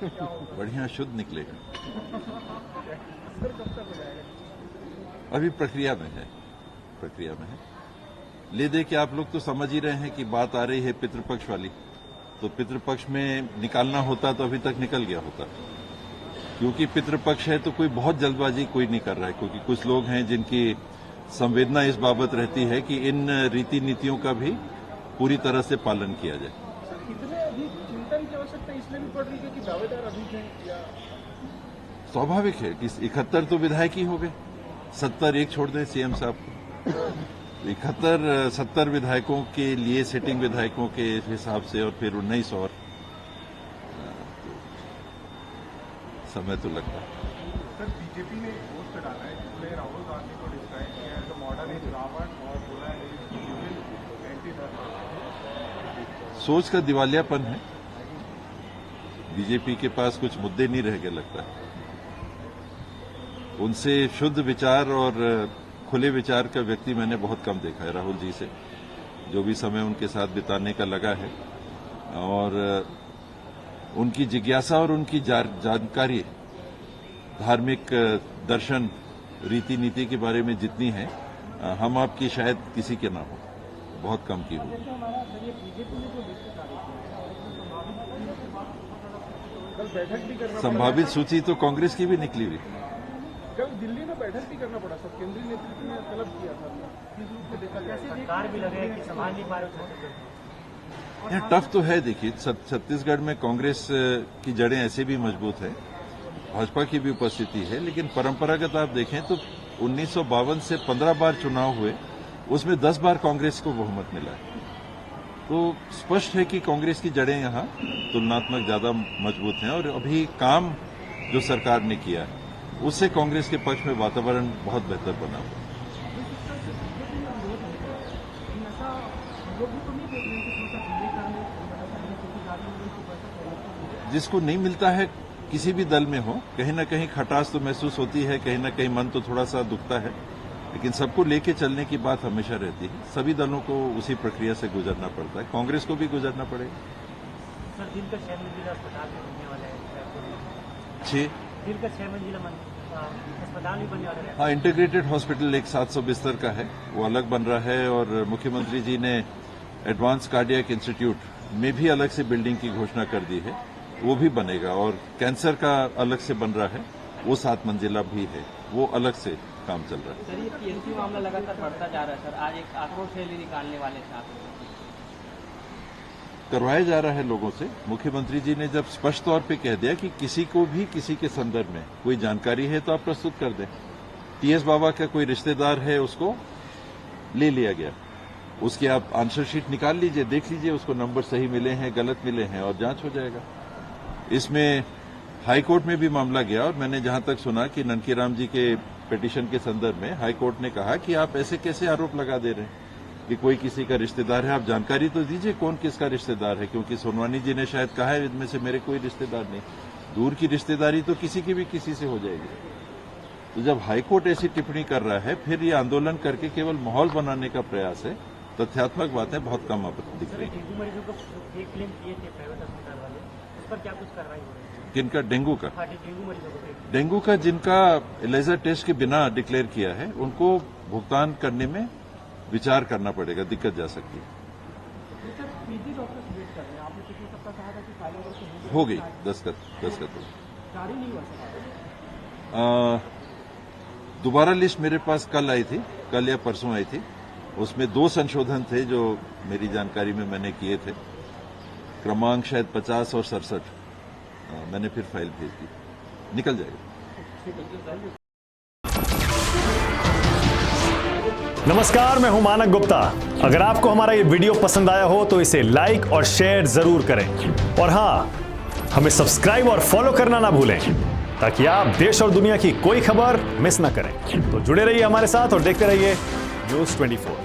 बढ़िया शुद्ध निकलेगा। अभी प्रक्रिया में है। ले दे के आप लोग तो समझ ही रहे हैं कि बात आ रही है पितृपक्ष वाली, तो पितृपक्ष में निकालना होता तो अभी तक निकल गया होता। क्योंकि पितृपक्ष है तो कोई बहुत जल्दबाजी कोई नहीं कर रहा है, क्योंकि कुछ लोग हैं जिनकी संवेदना इस बाबत रहती है कि इन रीति नीतियों का भी पूरी तरह से पालन किया जाए। कितने अभी चिंतन की आवश्यकता इसलिए भी पड़ रही है कि दावेदार अधिक हैं या स्वाभाविक है कि 71 तो विधायक ही हो गए, 70 एक छोड़ दें सीएम साहब को, 71-70 विधायकों के लिए सिटिंग विधायकों के हिसाब से और फिर 19 और समय तो लगता है। सर बीजेपी ने एक पोस्ट डाला है जिसमें राहुल गांधी को डिस्क्राइब किया है तो मॉडर्न इज रावण और बोला है एंटी धर्म। सोच का दिवालियापन है। बीजेपी के पास कुछ मुद्दे नहीं रह गए लगता है। उनसे शुद्ध विचार और खुले विचार का व्यक्ति मैंने बहुत कम देखा है राहुल जी से, जो भी समय उनके साथ बिताने का लगा है। और उनकी जिज्ञासा और उनकी जानकारी धार्मिक दर्शन रीति नीति के बारे में जितनी है हम आपकी शायद किसी के ना हो, बहुत कम की हो। संभावित सूची तो कांग्रेस की भी निकली हुई। कल दिल्ली में बैठक भी करना पड़ा सर, केंद्रीय नेतृत्व ने तलब किया था। सरकार भी लगे कि संभाल नहीं पा रहे। टफ तो है। देखिए छत्तीसगढ़ में कांग्रेस की जड़ें ऐसे भी मजबूत है, भाजपा की भी उपस्थिति है, लेकिन परंपरागत आप देखें तो 1952 से 15 बार चुनाव हुए, उसमें 10 बार कांग्रेस को बहुमत मिला है। तो स्पष्ट है कि कांग्रेस की जड़ें यहां तुलनात्मक ज्यादा मजबूत हैं और अभी काम जो सरकार ने किया है उससे कांग्रेस के पक्ष में वातावरण बहुत बेहतर बना हुआ है। जिसको नहीं मिलता है किसी भी दल में हो, कहीं ना कहीं खटास तो महसूस होती है, कहीं ना कहीं मन तो थोड़ा सा दुखता है, लेकिन सबको लेके चलने की बात हमेशा रहती है। सभी दलों को उसी प्रक्रिया से गुजरना पड़ता है, कांग्रेस को भी गुजरना पड़ेगा। सर दिल का 6 मंजिला अस्पताल भी बनने वाला है। 6 दिल का 6 मंजिला अस्पताल भी बनने वाला है। हाँ, इंटीग्रेटेड हॉस्पिटल एक 700 बिस्तर का है, वो अलग बन रहा है। और मुख्यमंत्री जी ने एडवांस कार्डियक इंस्टीट्यूट में भी अलग से बिल्डिंग की घोषणा कर दी है, वो भी बनेगा। और कैंसर का अलग से बन रहा है, वो 7 मंजिला भी है, वो अलग से काम चल रहा है। सर ये पीएनसी मामला लगातार बढ़ता जा रहा है सर, आज एक आक्रोश रैली निकालने वाले थे आप। करवाया जा रहा है लोगों से। मुख्यमंत्री जी ने जब स्पष्ट तौर पे कह दिया कि किसी को भी किसी के संदर्भ में कोई जानकारी है तो आप प्रस्तुत कर दें। टीएस बाबा का कोई रिश्तेदार है, उसको ले लिया गया, उसकी आप आंसर शीट निकाल लीजिए, देख लीजिए उसको नंबर सही मिले हैं गलत मिले हैं और जांच हो जाएगा। इसमें हाईकोर्ट में भी मामला गया और मैंने जहां तक सुना कि ननकीराम जी के पिटीशन के संदर्भ में हाईकोर्ट ने कहा कि आप ऐसे कैसे आरोप लगा दे रहे हैं कि कोई किसी का रिश्तेदार है, आप जानकारी तो दीजिए कौन किसका रिश्तेदार है। क्योंकि सोनवानी जी ने शायद कहा है इनमें से मेरे कोई रिश्तेदार नहीं। दूर की रिश्तेदारी तो किसी की भी किसी से हो जाएगी। तो जब हाईकोर्ट ऐसी टिप्पणी कर रहा है, फिर ये आंदोलन करके केवल माहौल बनाने का प्रयास है। तथ्यात्मक बातें बहुत कम दिख रही है। किनका? डेंगू का? डेंगू का जिनका लेजर टेस्ट के बिना डिक्लेयर किया है उनको भुगतान करने में विचार करना पड़ेगा, दिक्कत जा सकती है। हो गई दस्तखत दोबारा लिस्ट मेरे पास कल आई थी, कल या परसों आई थी। उसमें 2 संशोधन थे जो मेरी जानकारी में मैंने किए थे, क्रमांक शायद 50 और 67। मैंने फिर फाइल भेज दी, निकल जाएगा। नमस्कार, मैं हूं मानक गुप्ता। अगर आपको हमारा ये वीडियो पसंद आया हो तो इसे लाइक और शेयर जरूर करें और हां, हमें सब्सक्राइब और फॉलो करना ना भूलें ताकि आप देश और दुनिया की कोई खबर मिस ना करें। तो जुड़े रहिए हमारे साथ और देखते रहिए न्यूज़ 24।